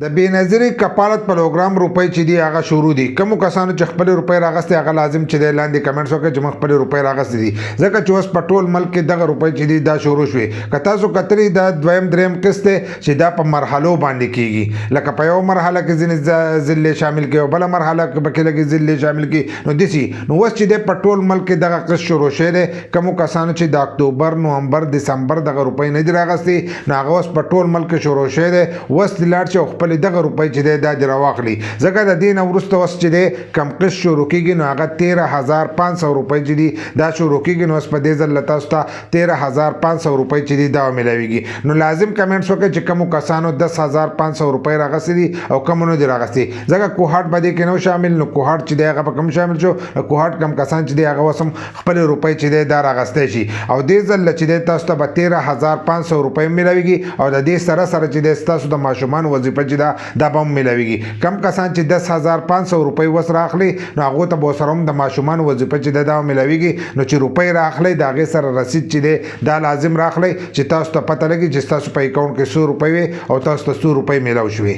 د بېنظیرې کفالت پروګرام روپۍ چې دی هغه شروع دي. کومو کسانو چې خپل روپۍ راغستې هغه لازم چې دی لاندې کمنټس وکړئ چې موږ خپل روپۍ راغستې دي، ځکه چې اوس په ټول ملک کې دغه روپۍ چې دي دا شروع شوې. که تاسو کتلي دا دویم دریم قسط دی چې دا په مرحلو باندې کیږي، لکه په یو مرحله کې ځینې ضلع شامل کړي او بله مرحله کې پکې لږې ضلع شامل کړي، نو داسې نو اوس چې دی په ټول ملک کې دغه قسط شروع شوی دی. کومو کسانو چې د اکتوبر، نومبر، دسمبر دغه روپۍ نه دي راغستې، نو هغه اوس په ټول ملک کې شروع شوی دی. اوس دې لاړ شي او خپلې دغه روپۍ چې دا دې راواخلي، ځکه د دې نه وروسته اوس چې دی کم قسط شروع کېږي، نو هغه 13,500 روپۍ چې دي دا شروع کېږي. نو اوس په دې ځل له تاسو ته 13,500 روپۍ چې دي دا میلاویږي. نو لازم کمنټس وکړئ چې کومو کسانو 10,500 روپۍ راغستې دي او کومو نه دي راغستې، ځکه کوهاټ به دې کې نه شامل. نو کوهاټ چې دی هغه په کوم شامل شو؟ کوهاټ کم کسان چې دی هغه اوس هم خپلې روپۍ چې دی دا راغستی شي. او دې ځل چې دی تاسو ته به 13,500 روپۍ میلاویږي او د دې سره سره چې دی ستاسو د ماشومانو وظیفه چې دا به هم میلاویږي. کم کسان چې 10,500 روپۍ وس راخلي، نو هغو ته به سره هم د ماشومانو وظیفه چې دا میلاویږي. نو چې روپۍ راخلئ د هغې سره رسید چې دی دا لازم راخلئ چې تاسو ته پته لګي چې ستاسو په اکاونټ کې څو روپۍ وي او تاسو ته څو روپۍ میلاو شوې.